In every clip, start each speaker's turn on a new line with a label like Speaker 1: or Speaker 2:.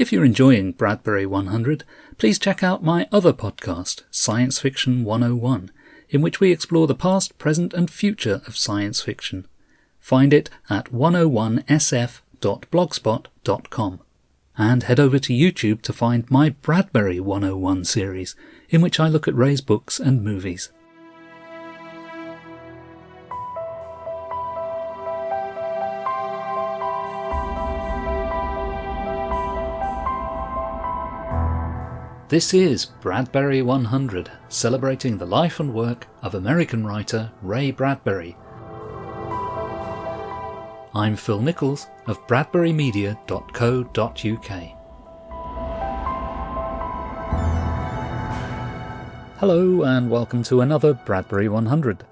Speaker 1: If you're enjoying Bradbury 100, please check out my other podcast, Science Fiction 101, in which we explore the past, present and future of science fiction. Find it at 101sf.blogspot.com. And head over to YouTube to find my Bradbury 101 series, in which I look at Ray's books and movies. This is Bradbury 100, celebrating the life and work of American writer Ray Bradbury. I'm Phil Nichols of bradburymedia.co.uk. Hello and welcome to another Bradbury 100.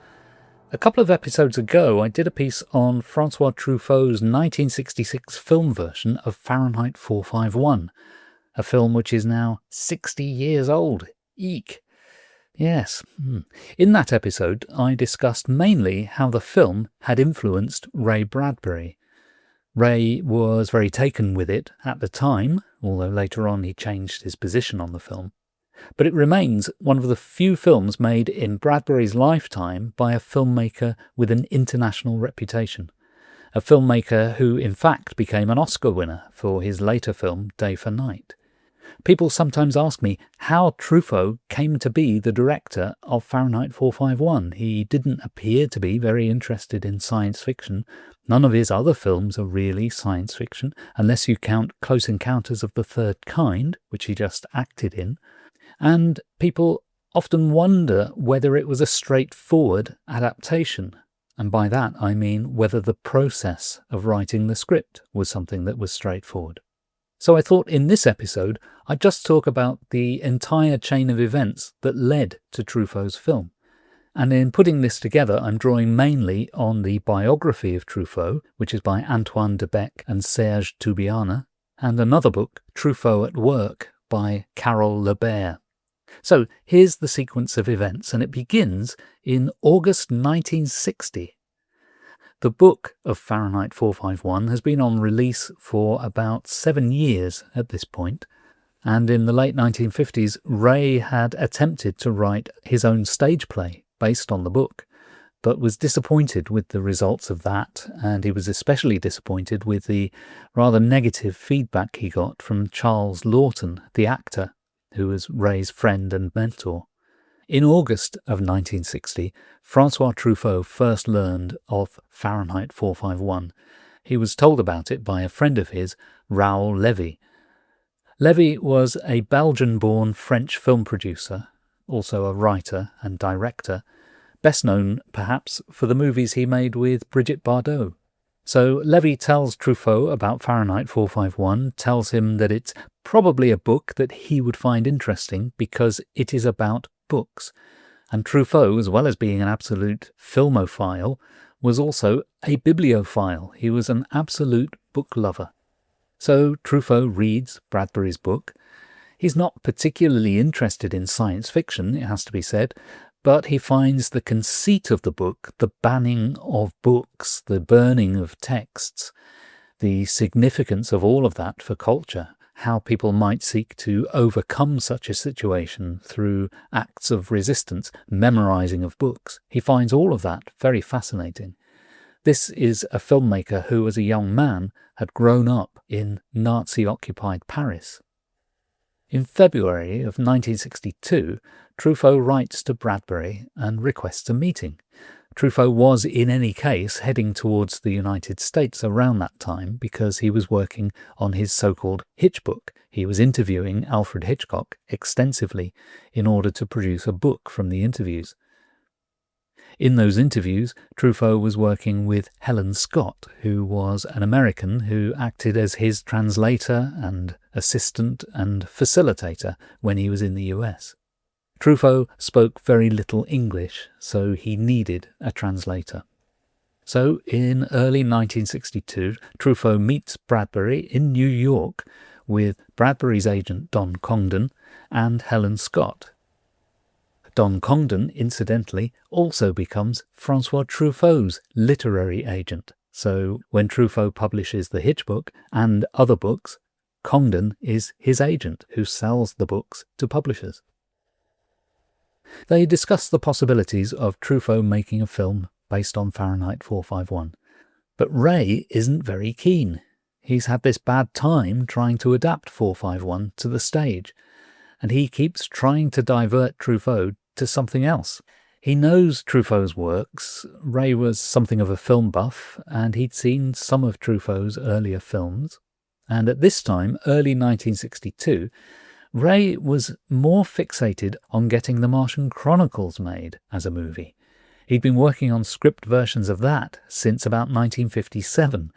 Speaker 1: A couple of episodes ago I did a piece on Francois Truffaut's 1966 film version of Fahrenheit 451, a film which is now 60 years old. Eek! Yes. In that episode, I discussed mainly how the film had influenced Ray Bradbury. Ray was very taken with it at the time, although later on he changed his position on the film. But it remains one of the few films made in Bradbury's lifetime by a filmmaker with an international reputation. A filmmaker who, in fact, became an Oscar winner for his later film, Day for Night. People sometimes ask me how Truffaut came to be the director of Fahrenheit 451. He didn't appear to be very interested in science fiction. None of his other films are really science fiction, unless you count Close Encounters of the Third Kind, which he just acted in. And people often wonder whether it was a straightforward adaptation. And by that I mean whether the process of writing the script was something that was straightforward. So I thought in this episode I'd just talk about the entire chain of events that led to Truffaut's film. And in putting this together, I'm drawing mainly on the biography of Truffaut, which is by Antoine de Bec and Serge Toubiana, and another book, Truffaut at Work, by Carole Lebert. So here's the sequence of events, and it begins in August 1960. The book of Fahrenheit 451 has been on release for about 7 years at this point, and in the late 1950s, Ray had attempted to write his own stage play based on the book, but was disappointed with the results of that, and he was especially disappointed with the rather negative feedback he got from Charles Laughton, the actor, who was Ray's friend and mentor. In August of 1960, Francois Truffaut first learned of Fahrenheit 451. He was told about it by a friend of his, Raoul Levy. Levy was a Belgian-born French film producer, also a writer and director, best known perhaps for the movies he made with Brigitte Bardot. So Levy tells Truffaut about Fahrenheit 451, tells him that it's probably a book that he would find interesting because it is about books. And Truffaut, as well as being an absolute filmophile, was also a bibliophile. He was an absolute book lover. So Truffaut reads Bradbury's book. He's not particularly interested in science fiction, it has to be said, but he finds the conceit of the book, the banning of books, the burning of texts, the significance of all of that for culture, how people might seek to overcome such a situation through acts of resistance, memorizing of books. He finds all of that very fascinating. This is a filmmaker who, as a young man, had grown up in Nazi-occupied Paris. In February of 1962, Truffaut writes to Bradbury and requests a meeting. Truffaut was, in any case, heading towards the United States around that time because he was working on his so-called Hitch book. He was interviewing Alfred Hitchcock extensively in order to produce a book from the interviews. In those interviews, Truffaut was working with Helen Scott, who was an American who acted as his translator and assistant and facilitator when he was in the US. Truffaut spoke very little English, so he needed a translator. So in early 1962, Truffaut meets Bradbury in New York with Bradbury's agent Don Congdon and Helen Scott. Don Congdon, incidentally, also becomes Francois Truffaut's literary agent. So when Truffaut publishes the Hitch book and other books, Congdon is his agent who sells the books to publishers. They discuss the possibilities of Truffaut making a film based on Fahrenheit 451. But Ray isn't very keen. He's had this bad time trying to adapt 451 to the stage, and he keeps trying to divert Truffaut to something else. He knows Truffaut's works. Ray was something of a film buff, and he'd seen some of Truffaut's earlier films. And at this time, early 1962, Ray was more fixated on getting The Martian Chronicles made as a movie. He'd been working on script versions of that since about 1957,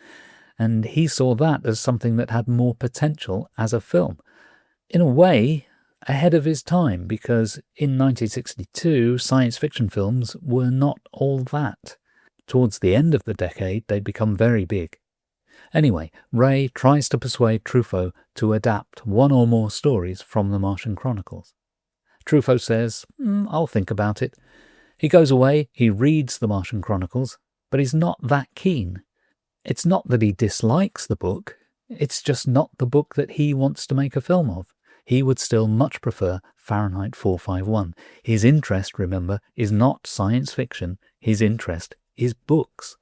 Speaker 1: and he saw that as something that had more potential as a film. In a way, ahead of his time, because in 1962, science fiction films were not all that. Towards the end of the decade, they'd become very big. Anyway, Ray tries to persuade Truffaut to adapt one or more stories from The Martian Chronicles. Truffaut says, I'll think about it. He goes away, he reads The Martian Chronicles, but he's not that keen. It's not that he dislikes the book, it's just not the book that he wants to make a film of. He would still much prefer Fahrenheit 451. His interest, remember, is not science fiction, his interest is books.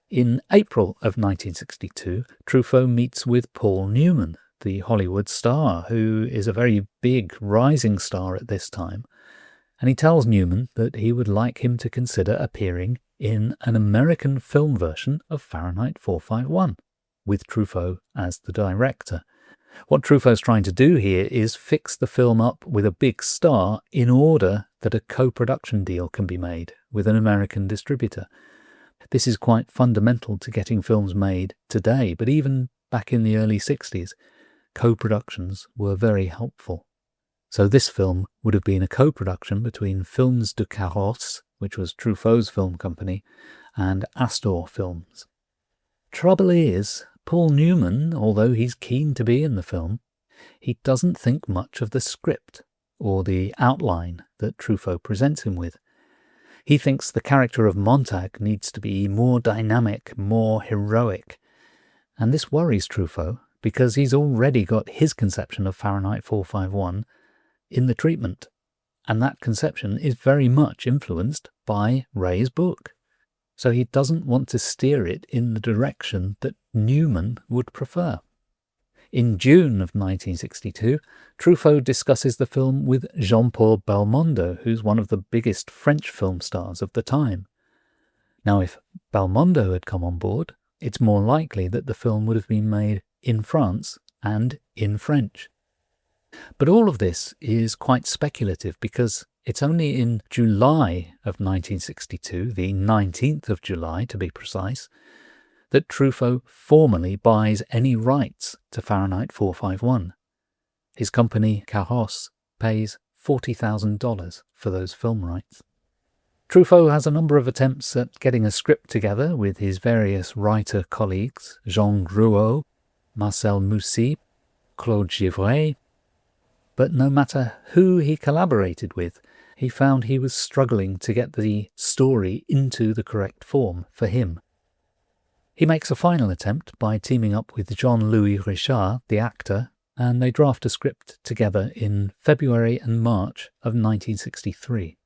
Speaker 1: In April of 1962, Truffaut meets with Paul Newman, the Hollywood star, who is a very big rising star at this time, and he tells Newman that he would like him to consider appearing in an American film version of Fahrenheit 451, with Truffaut as the director. What Truffaut's trying to do here is fix the film up with a big star in order that a co-production deal can be made with an American distributor. This is quite fundamental to getting films made today, but even back in the early 60s, co-productions were very helpful. So this film would have been a co-production between Films du Carrosse, which was Truffaut's film company, and Astor Films. Trouble is, Paul Newman, although he's keen to be in the film, he doesn't think much of the script or the outline that Truffaut presents him with. He thinks the character of Montag needs to be more dynamic, more heroic. And this worries Truffaut because he's already got his conception of Fahrenheit 451 in the treatment. And that conception is very much influenced by Ray's book. So he doesn't want to steer it in the direction that Newman would prefer. In June of 1962, Truffaut discusses the film with Jean-Paul Belmondo, who's one of the biggest French film stars of the time. Now, if Belmondo had come on board, it's more likely that the film would have been made in France and in French. But all of this is quite speculative because it's only in July of 1962, the 19th of July to be precise, that Truffaut formally buys any rights to Fahrenheit 451. His company, Carrosse, pays $40,000 for those film rights. Truffaut has a number of attempts at getting a script together with his various writer colleagues, Jean Gruau, Marcel Moussy, Claude Givray, but no matter who he collaborated with, he found he was struggling to get the story into the correct form for him. He makes a final attempt by teaming up with Jean-Louis Richard, the actor, and they draft a script together in February and March of 1963.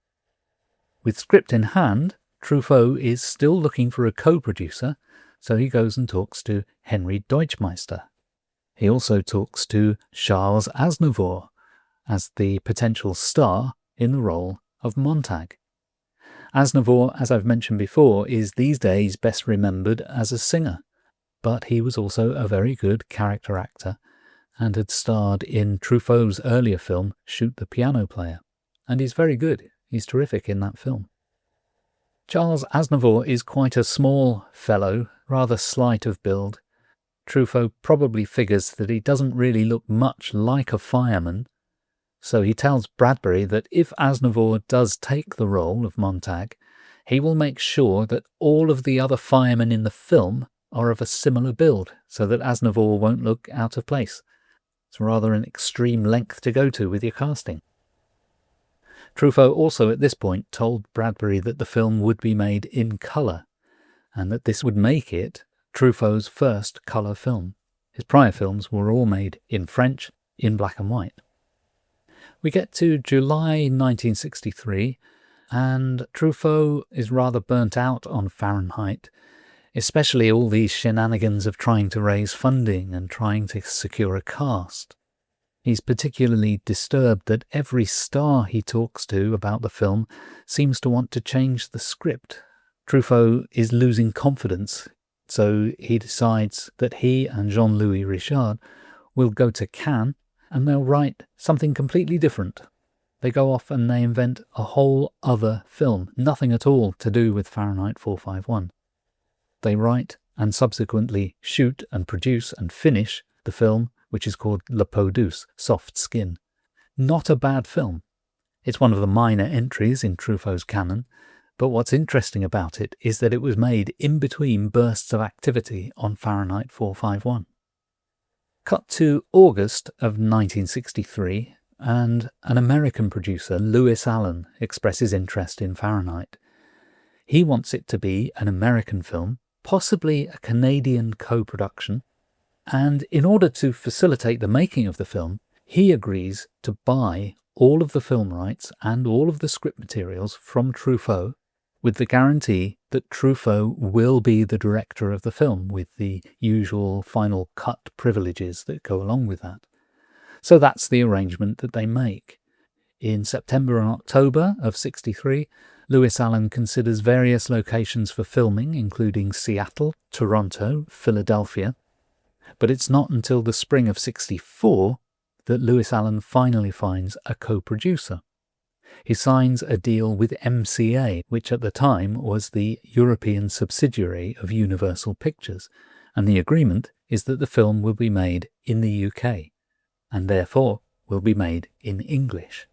Speaker 1: With script in hand, Truffaut is still looking for a co-producer, so he goes and talks to Henry Deutschmeister. He also talks to Charles Aznavour as the potential star in the role of Montag. Aznavour, as I've mentioned before, is these days best remembered as a singer, but he was also a very good character actor and had starred in Truffaut's earlier film, Shoot the Piano Player, and he's very good. He's terrific in that film. Charles Aznavour is quite a small fellow, rather slight of build. Truffaut probably figures that he doesn't really look much like a fireman, so he tells Bradbury that if Aznavour does take the role of Montag, he will make sure that all of the other firemen in the film are of a similar build, so that Aznavour won't look out of place. It's rather an extreme length to go to with your casting. Truffaut also at this point told Bradbury that the film would be made in colour, and that this would make it Truffaut's first colour film. His prior films were all made in French, in black and white. We get to July 1963, and Truffaut is rather burnt out on Fahrenheit, especially all these shenanigans of trying to raise funding and trying to secure a cast. He's particularly disturbed that every star he talks to about the film seems to want to change the script. Truffaut is losing confidence, so he decides that he and Jean-Louis Richard will go to Cannes and they'll write something completely different. They go off and they invent a whole other film, nothing at all to do with Fahrenheit 451. They write and subsequently shoot and produce and finish the film, which is called La Peau Douce, Soft Skin. Not a bad film. It's one of the minor entries in Truffaut's canon, but what's interesting about it is that it was made in between bursts of activity on Fahrenheit 451. Cut to August of 1963, and an American producer, Lewis Allen, expresses interest in Fahrenheit. He wants it to be an American film, possibly a Canadian co-production, and in order to facilitate the making of the film, he agrees to buy all of the film rights and all of the script materials from Truffaut, with the guarantee that Truffaut will be the director of the film, with the usual final cut privileges that go along with that. So that's the arrangement that they make. In September and October of '63, Lewis Allen considers various locations for filming, including Seattle, Toronto, Philadelphia. But it's not until the spring of '64 that Lewis Allen finally finds a co-producer. He signs a deal with MCA, which at the time was the European subsidiary of Universal Pictures, and the agreement is that the film will be made in the UK, and therefore will be made in English.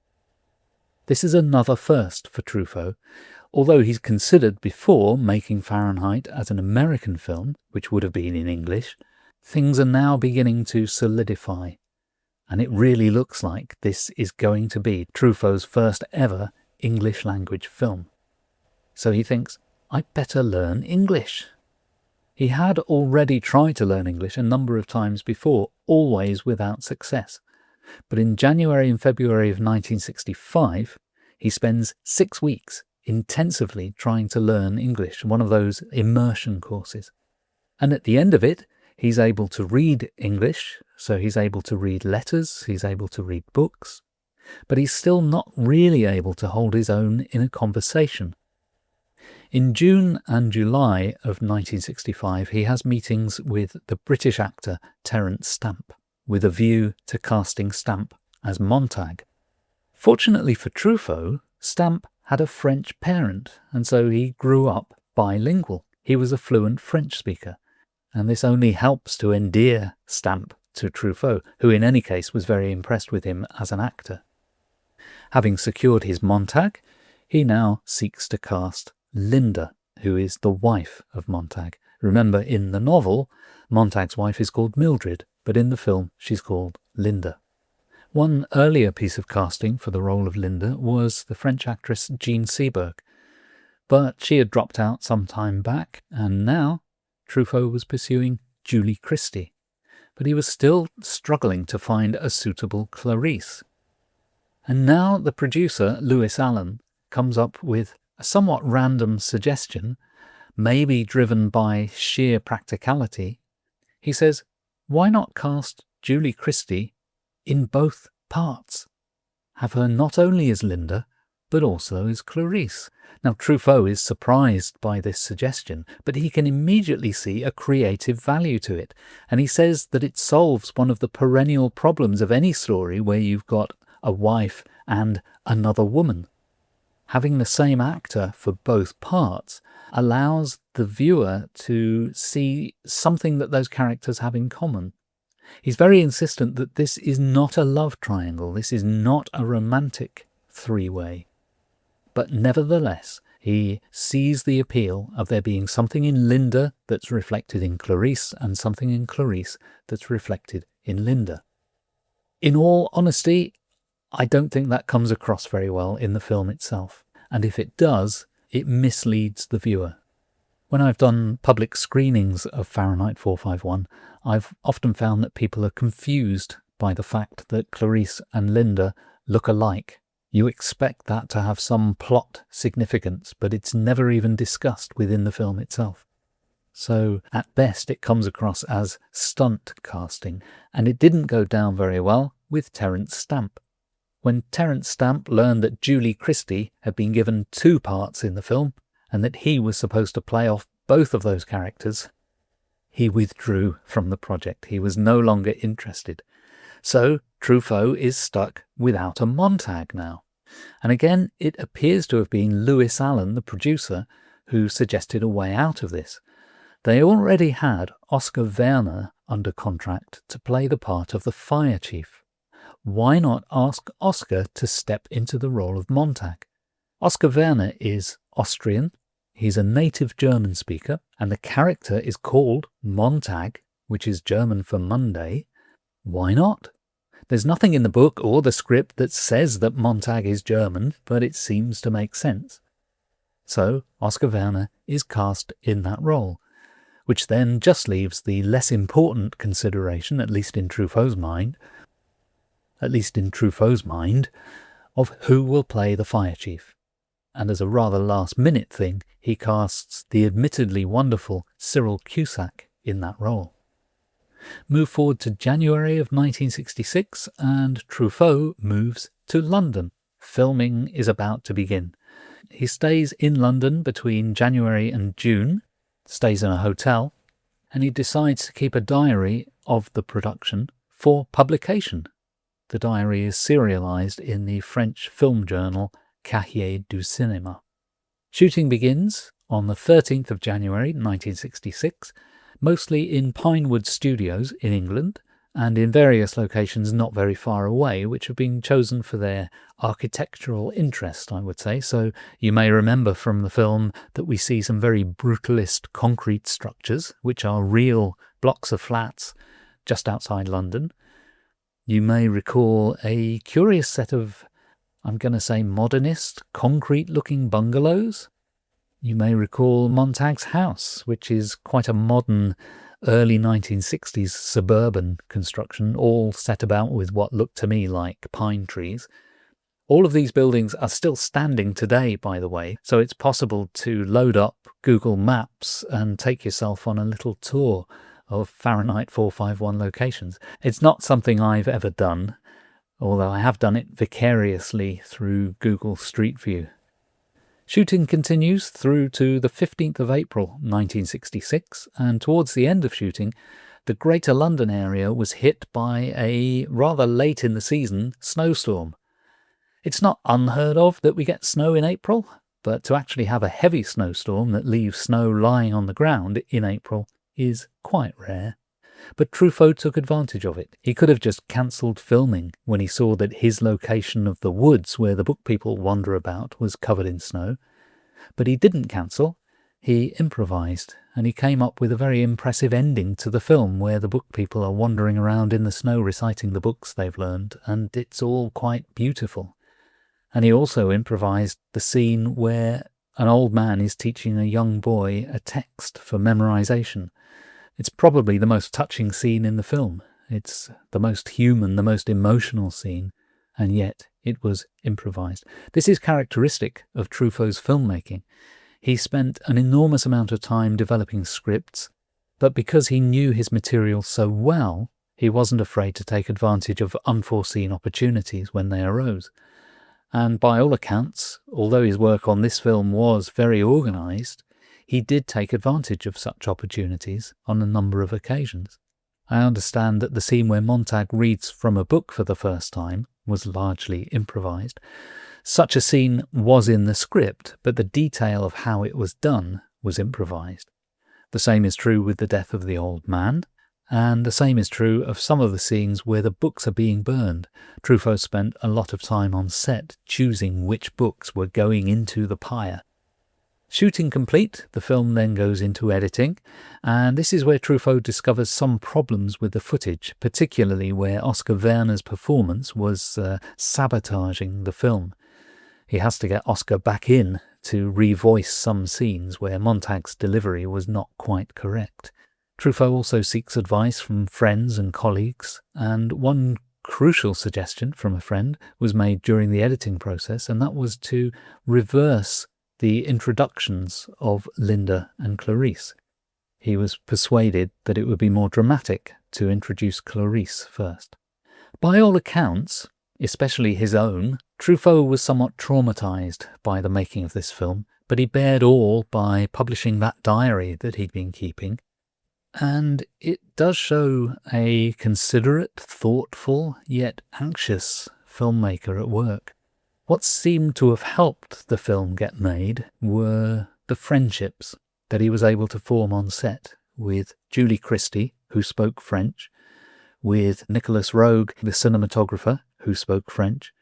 Speaker 1: This is another first for Truffaut. Although he's considered before making Fahrenheit as an American film, which would have been in English, things are now beginning to solidify, and it really looks like this is going to be Truffaut's first ever English language film. So he thinks, I'd better learn English. He had already tried to learn English a number of times before, always without success. But in January and February of 1965, he spends 6 weeks intensively trying to learn English, one of those immersion courses. And at the end of it, he's able to read English, so he's able to read letters, he's able to read books, but he's still not really able to hold his own in a conversation. In June and July of 1965, he has meetings with the British actor Terence Stamp, with a view to casting Stamp as Montag. Fortunately for Truffaut, Stamp had a French parent, and so he grew up bilingual. He was a fluent French speaker, and this only helps to endear Stamp to Truffaut, who in any case was very impressed with him as an actor. Having secured his Montag, he now seeks to cast Linda, who is the wife of Montag. Remember, in the novel, Montag's wife is called Mildred, but in the film she's called Linda. One earlier piece of casting for the role of Linda was the French actress Jean Seberg, but she had dropped out some time back, and now Truffaut was pursuing Julie Christie, but he was still struggling to find a suitable Clarice. And now the producer, Lewis Allen, comes up with a somewhat random suggestion, maybe driven by sheer practicality. He says, why not cast Julie Christie in both parts? Have her not only as Linda, but also as Clarice. Now, Truffaut is surprised by this suggestion, but he can immediately see a creative value to it, and he says that it solves one of the perennial problems of any story where you've got a wife and another woman. Having the same actor for both parts allows the viewer to see something that those characters have in common. He's very insistent that this is not a love triangle, this is not a romantic three-way. But nevertheless, he sees the appeal of there being something in Linda that's reflected in Clarice and something in Clarice that's reflected in Linda. In all honesty, I don't think that comes across very well in the film itself, and if it does, it misleads the viewer. When I've done public screenings of Fahrenheit 451, I've often found that people are confused by the fact that Clarice and Linda look alike. You expect that to have some plot significance, but it's never even discussed within the film itself. So at best it comes across as stunt casting, and it didn't go down very well with Terence Stamp. When Terence Stamp learned that Julie Christie had been given 2 parts in the film, and that he was supposed to play off both of those characters, he withdrew from the project. He was no longer interested. So Truffaut is stuck without a Montag now. And again, it appears to have been Lewis Allen, the producer, who suggested a way out of this. They already had Oscar Werner under contract to play the part of the fire chief. Why not ask Oscar to step into the role of Montag? Oscar Werner is Austrian, he's a native German speaker, and the character is called Montag, which is German for Monday. Why not? There's nothing in the book or the script that says that Montag is German, but it seems to make sense. So Oscar Werner is cast in that role, which then just leaves the less important consideration, at least in Truffaut's mind, of who will play the fire chief. And as a rather last-minute thing, he casts the admittedly wonderful Cyril Cusack in that role. Move forward to January of 1966, and Truffaut moves to London. Filming is about to begin. He stays in London between January and June, stays in a hotel, and he decides to keep a diary of the production for publication. The diary is serialized in the French film journal Cahiers du Cinéma. Shooting begins on the 13th of January 1966, mostly in Pinewood Studios in England, and in various locations not very far away, which have been chosen for their architectural interest, I would say. So you may remember from the film that we see some very brutalist concrete structures, which are real blocks of flats just outside London. You may recall a curious set of, I'm going to say, modernist, concrete-looking bungalows. You may recall Montag's house, which is quite a modern, early 1960s suburban construction, all set about with what looked to me like pine trees. All of these buildings are still standing today, by the way, so it's possible to load up Google Maps and take yourself on a little tour of Fahrenheit 451 locations. It's not something I've ever done, although I have done it vicariously through Google Street View. Shooting continues through to the 15th of April 1966, and towards the end of shooting, the Greater London area was hit by a rather late in the season snowstorm. It's not unheard of that we get snow in April, but to actually have a heavy snowstorm that leaves snow lying on the ground in April is quite rare. But Truffaut took advantage of it. He could have just cancelled filming when he saw that his location of the woods where the book people wander about was covered in snow. But he didn't cancel. He improvised, and he came up with a very impressive ending to the film where the book people are wandering around in the snow reciting the books they've learned, and it's all quite beautiful. And he also improvised the scene where an old man is teaching a young boy a text for memorization. It's probably the most touching scene in the film. It's the most human, the most emotional scene, and yet it was improvised. This is characteristic of Truffaut's filmmaking. He spent an enormous amount of time developing scripts, but because he knew his material so well, he wasn't afraid to take advantage of unforeseen opportunities when they arose. And by all accounts, although his work on this film was very organised, he did take advantage of such opportunities on a number of occasions. I understand that the scene where Montag reads from a book for the first time was largely improvised. Such a scene was in the script, but the detail of how it was done was improvised. The same is true with the death of the old man, and the same is true of some of the scenes where the books are being burned. Truffaut spent a lot of time on set choosing which books were going into the pyre. Shooting complete, the film then goes into editing, and this is where Truffaut discovers some problems with the footage, particularly where Oscar Werner's performance was sabotaging the film. He has to get Oscar back in to revoice some scenes where Montag's delivery was not quite correct. Truffaut also seeks advice from friends and colleagues, and one crucial suggestion from a friend was made during the editing process, and that was to reverse the introductions of Linda and Clarice. He was persuaded that it would be more dramatic to introduce Clarice first. By all accounts, especially his own, Truffaut was somewhat traumatized by the making of this film, but he bared all by publishing that diary that he'd been keeping. And it does show a considerate, thoughtful, yet anxious filmmaker at work. What seemed to have helped the film get made were the friendships that he was able to form on set with Julie Christie, who spoke French, with Nicholas Roeg, the cinematographer, who spoke French,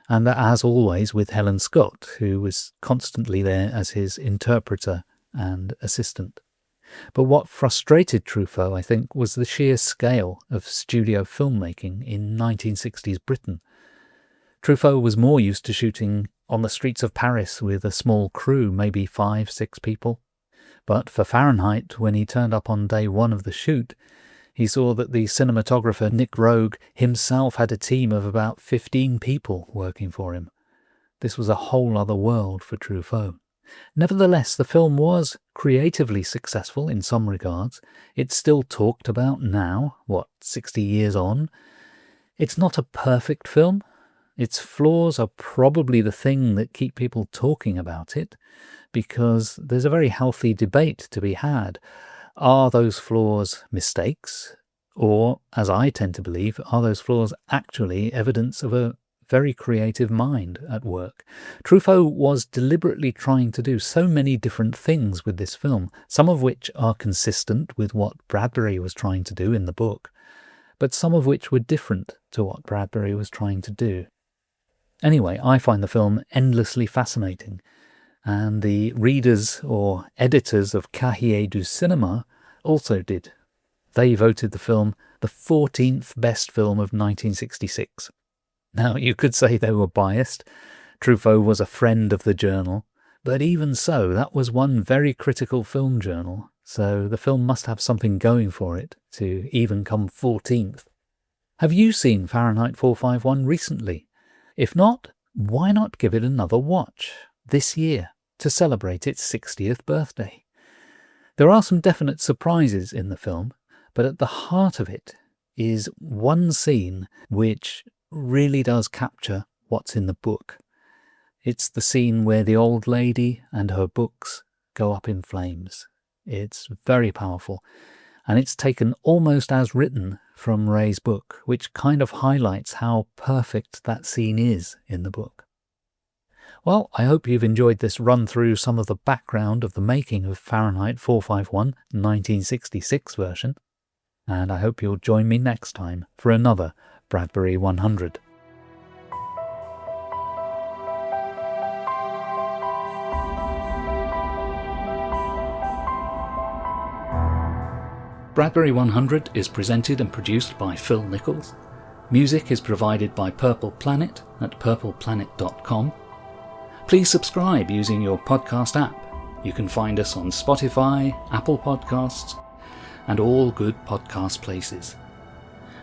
Speaker 1: and as always with Helen Scott, who was constantly there as his interpreter and assistant. But what frustrated Truffaut, I think, was the sheer scale of studio filmmaking in 1960s Britain. Truffaut was more used to shooting on the streets of Paris with a small crew, maybe 5-6 people. But for Fahrenheit, when he turned up on day one of the shoot, he saw that the cinematographer Nick Roeg himself had a team of about 15 people working for him. This was a whole other world for Truffaut. Nevertheless, the film was creatively successful in some regards. It's still talked about now, 60 years on. It's not a perfect film. Its flaws are probably the thing that keep people talking about it, because there's a very healthy debate to be had. Are those flaws mistakes? Or, as I tend to believe, are those flaws actually evidence of a very creative mind at work? Truffaut was deliberately trying to do so many different things with this film, some of which are consistent with what Bradbury was trying to do in the book, but some of which were different to what Bradbury was trying to do. Anyway, I find the film endlessly fascinating, and the readers or editors of Cahiers du Cinéma also did. They voted the film the 14th best film of 1966. Now, you could say they were biased. Truffaut was a friend of the journal, but even so, that was one very critical film journal, so the film must have something going for it to even come 14th. Have you seen Fahrenheit 451 recently? If not, why not give it another watch this year to celebrate its 60th birthday? There are some definite surprises in the film, but at the heart of it is one scene which really does capture what's in the book. It's the scene where the old lady and her books go up in flames. It's very powerful, and it's taken almost as written from Ray's book, which kind of highlights how perfect that scene is in the book. Well, I hope you've enjoyed this run through some of the background of the making of Fahrenheit 451, 1966 version, and I hope you'll join me next time for another Bradbury 100. Bradbury 100 is presented and produced by Phil Nichols. Music is provided by Purple Planet at purpleplanet.com. Please subscribe using your podcast app. You can find us on Spotify, Apple Podcasts, and all good podcast places.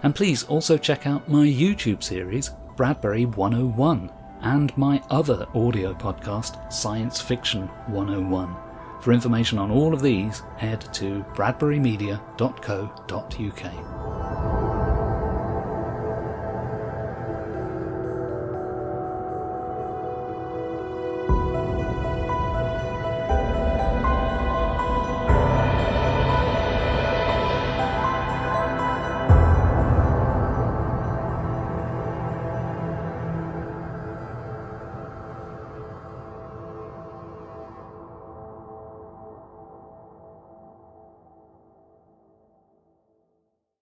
Speaker 1: And please also check out my YouTube series, Bradbury 101, and my other audio podcast, Science Fiction 101. For information on all of these, head to bradburymedia.co.uk.